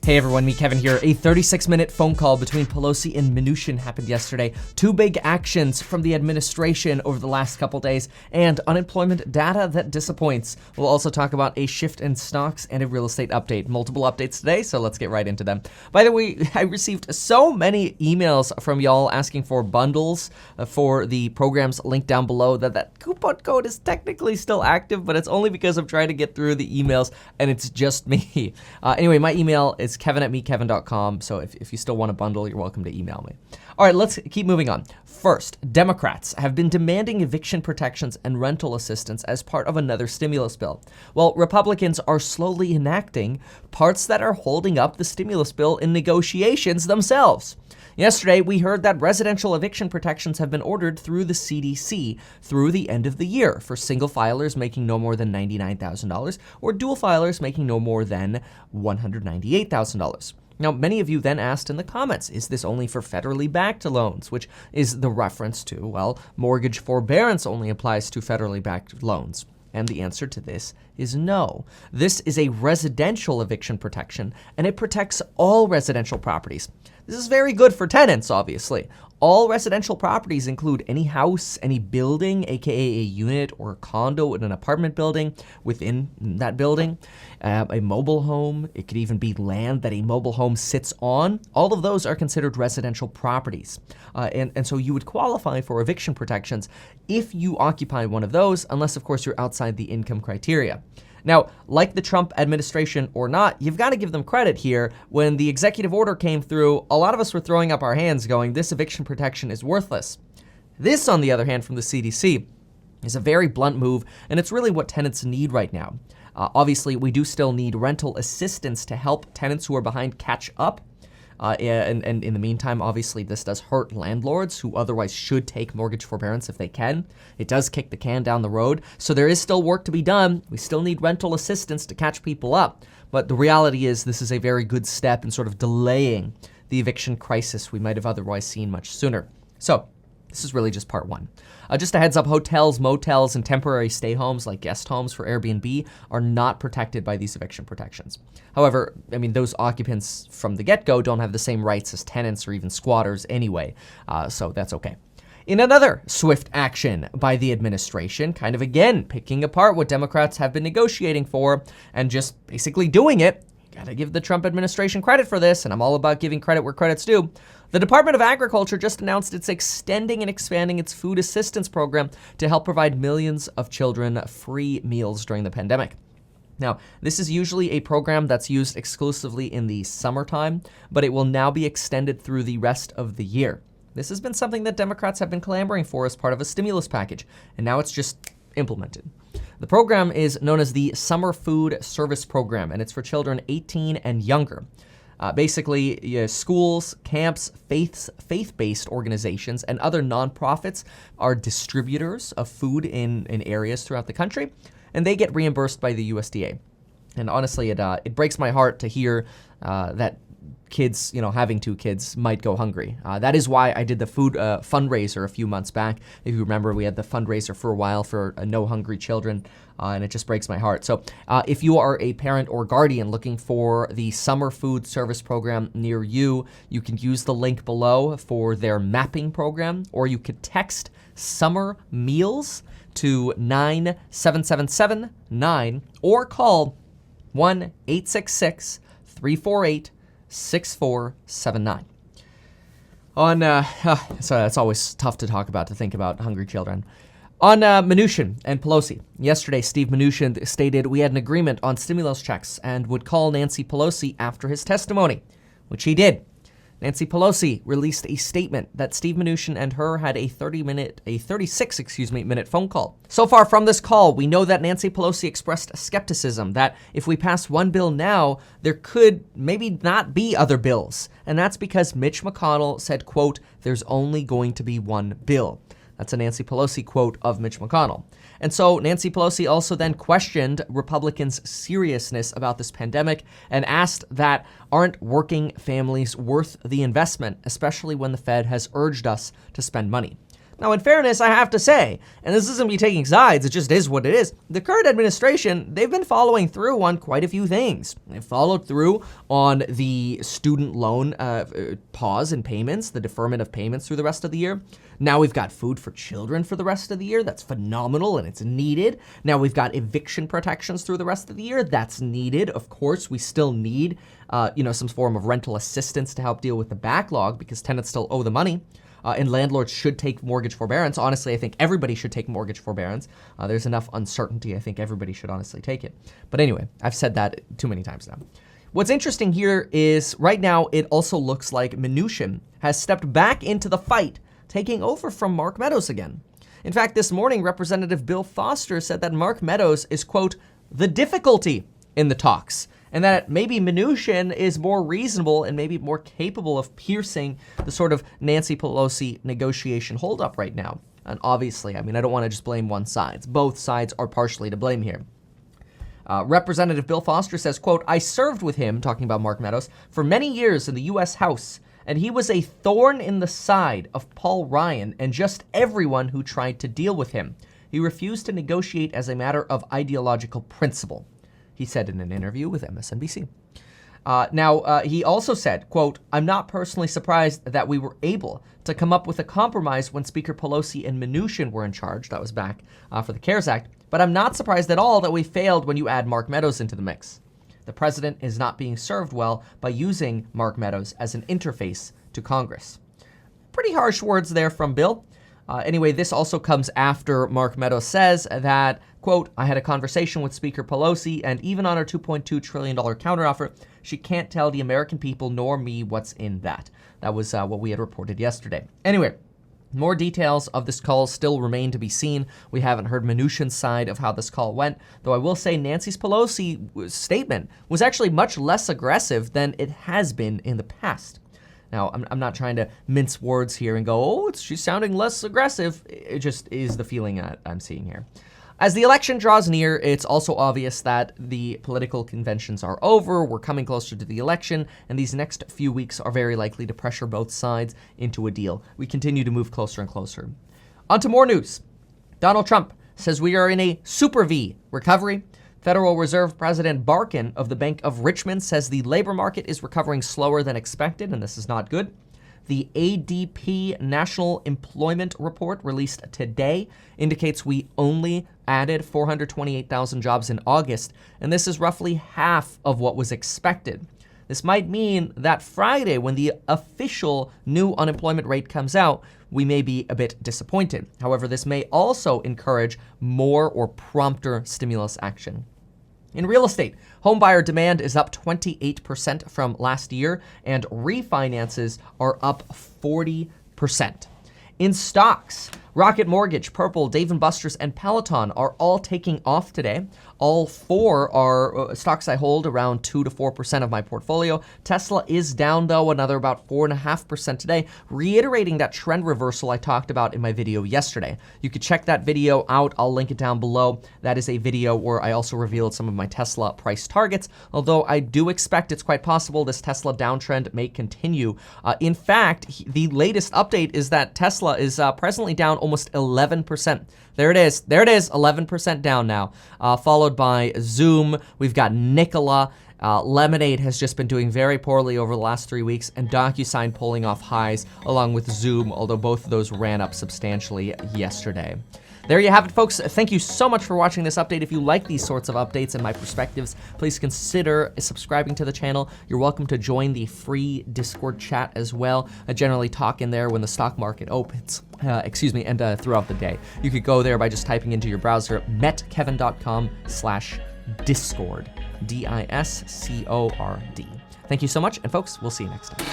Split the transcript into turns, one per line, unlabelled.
Hey everyone, me Kevin here. A 36-minute phone call between Pelosi and Mnuchin happened yesterday. Two big actions from the administration over the last couple days, and unemployment data that disappoints. We'll also talk about a shift in stocks and a real estate update. Multiple updates today, so let's get right into them. By the way, I received so many emails from y'all asking for bundles for the programs linked down below that coupon code is technically still active, but it's only because I'm trying to get through the emails and it's just me. Anyway, my email is kevin@mekevin.com, so if you still want a bundle, you're welcome to email me. All right, let's keep moving on. First, Democrats have been demanding eviction protections and rental assistance as part of another stimulus bill, while Republicans are slowly enacting parts that are holding up the stimulus bill in negotiations themselves. Yesterday, we heard that residential eviction protections have been ordered through the CDC through the end of the year for single filers making no more than $99,000 or dual filers making no more than $198,000. Now, many of you then asked in the comments, is this only for federally backed loans, which is the reference to, well, mortgage forbearance only applies to federally backed loans. And the answer to this is no. This is a residential eviction protection, and it protects all residential properties. This is very good for tenants, obviously. All residential properties include any house, any building, aka a unit or a condo in an apartment building within that building, a mobile home. It could even be land that a mobile home sits on. All of those are considered residential properties. And so you would qualify for eviction protections if you occupy one of those, unless, of course, you're outside the income criteria. Now, like the Trump administration or not, you've got to give them credit here. When the executive order came through, a lot of us were throwing up our hands going, this eviction protection is worthless. This, on the other hand, from the CDC, is a very blunt move, and it's really what tenants need right now. Obviously, we do still need rental assistance to help tenants who are behind catch up. And in the meantime, obviously, this does hurt landlords who otherwise should take mortgage forbearance if they can. It does kick the can down the road. So there is still work to be done. We still need rental assistance to catch people up. But the reality is this is a very good step in sort of delaying the eviction crisis we might have otherwise seen much sooner. So this is really just part one. Just a heads up, hotels, motels, and temporary stay homes like guest homes for Airbnb are not protected by these eviction protections. However, I mean, those occupants from the get-go don't have the same rights as tenants or even squatters anyway, so that's okay. In another swift action by the administration, kind of again picking apart what Democrats have been negotiating for and just basically doing it, gotta give the Trump administration credit for this, and I'm all about giving credit where credit's due. The Department of Agriculture just announced it's extending and expanding its food assistance program to help provide millions of children free meals during the pandemic. Now, this is usually a program that's used exclusively in the summertime, but it will now be extended through the rest of the year. This has been something that Democrats have been clamoring for as part of a stimulus package, and now it's just implemented. The program is known as the Summer Food Service Program, and it's for children 18 and younger. Basically, schools, camps, faith-based organizations, and other nonprofits are distributors of food in areas throughout the country, and they get reimbursed by the USDA. And honestly, it breaks my heart to hear that kids, having two kids might go hungry. That is why I did the food fundraiser a few months back. If you remember, we had the fundraiser for a while for No Hungry Children, and it just breaks my heart. So if you are a parent or guardian looking for the Summer Food Service Program near you, you can use the link below for their mapping program, or you could text Summer Meals to 97779 or call 1-866-348-6479. So that's always tough to talk about, to think about hungry children. On Mnuchin and Pelosi, yesterday Steve Mnuchin stated we had an agreement on stimulus checks and would call Nancy Pelosi after his testimony, which he did. Nancy Pelosi released a statement that Steve Mnuchin and her had a 36-minute phone call. So far from this call, we know that Nancy Pelosi expressed skepticism that if we pass one bill now, there could maybe not be other bills. And that's because Mitch McConnell said, quote, "There's only going to be one bill." That's a Nancy Pelosi quote of Mitch McConnell. And so Nancy Pelosi also then questioned Republicans' seriousness about this pandemic and asked that aren't working families worth the investment, especially when the Fed has urged us to spend money. Now, in fairness, I have to say, and this isn't me taking sides, it just is what it is, the current administration, they've been following through on quite a few things. They've followed through on the student loan pause in payments, the deferment of payments through the rest of the year. Now we've got food for children for the rest of the year. That's phenomenal and it's needed. Now we've got eviction protections through the rest of the year. That's needed. Of course, we still need, some form of rental assistance to help deal with the backlog because tenants still owe the money. And landlords should take mortgage forbearance. Honestly, I think everybody should take mortgage forbearance. There's enough uncertainty. I think everybody should honestly take it. But anyway, I've said that too many times now. What's interesting here is right now it also looks like Mnuchin has stepped back into the fight, taking over from Mark Meadows again. In fact, this morning, Representative Bill Foster said that Mark Meadows is, quote, the difficulty in the talks, and that maybe Mnuchin is more reasonable and maybe more capable of piercing the sort of Nancy Pelosi negotiation holdup right now. And obviously, I don't want to just blame one side. Both sides are partially to blame here. Representative Bill Foster says, quote, I served with him, talking about Mark Meadows, for many years in the U.S. House, and he was a thorn in the side of Paul Ryan and just everyone who tried to deal with him. He refused to negotiate as a matter of ideological principle, he said in an interview with MSNBC. He also said, quote, I'm not personally surprised that we were able to come up with a compromise when Speaker Pelosi and Mnuchin were in charge. That was back for the CARES Act. But I'm not surprised at all that we failed when you add Mark Meadows into the mix. The president is not being served well by using Mark Meadows as an interface to Congress. Pretty harsh words there from Bill. Anyway, this also comes after Mark Meadows says that, quote, I had a conversation with Speaker Pelosi, and even on her $2.2 trillion counteroffer, she can't tell the American people nor me what's in that. That was what we had reported yesterday. Anyway, more details of this call still remain to be seen. We haven't heard Mnuchin's side of how this call went, though I will say Nancy Pelosi's statement was actually much less aggressive than it has been in the past. Now, I'm not trying to mince words here and go, she's sounding less aggressive. It just is the feeling I'm seeing here. As the election draws near, it's also obvious that the political conventions are over. We're coming closer to the election, and these next few weeks are very likely to pressure both sides into a deal. We continue to move closer and closer. On to more news. Donald Trump says we are in a super V recovery. Federal Reserve President Barkin of the Bank of Richmond says the labor market is recovering slower than expected, and this is not good. The ADP National Employment Report released today indicates we only added 428,000 jobs in August, and this is roughly half of what was expected. This might mean that Friday, when the official new unemployment rate comes out, we may be a bit disappointed. However, this may also encourage more or prompter stimulus action. In real estate, homebuyer demand is up 28% from last year, and refinances are up 40%. In stocks, Rocket Mortgage, Purple, Dave & Buster's, and Peloton are all taking off today. All four are stocks I hold around 2 to 4% of my portfolio. Tesla is down, though, another about 4.5% today, reiterating that trend reversal I talked about in my video yesterday. You could check that video out. I'll link it down below. That is a video where I also revealed some of my Tesla price targets, although I do expect it's quite possible this Tesla downtrend may continue. In fact, the latest update is that Tesla is presently down almost 11%. There it is, 11% down now, followed by Zoom. We've got Nikola. Lemonade has just been doing very poorly over the last 3 weeks, and DocuSign pulling off highs along with Zoom, although both of those ran up substantially yesterday. There you have it, folks. Thank you so much for watching this update. If you like these sorts of updates and my perspectives, please consider subscribing to the channel. You're welcome to join the free Discord chat as well. I generally talk in there when the stock market opens, and throughout the day. You could go there by just typing into your browser metkevin.com/discord, DISCORD. Thank you so much, and folks, we'll see you next time.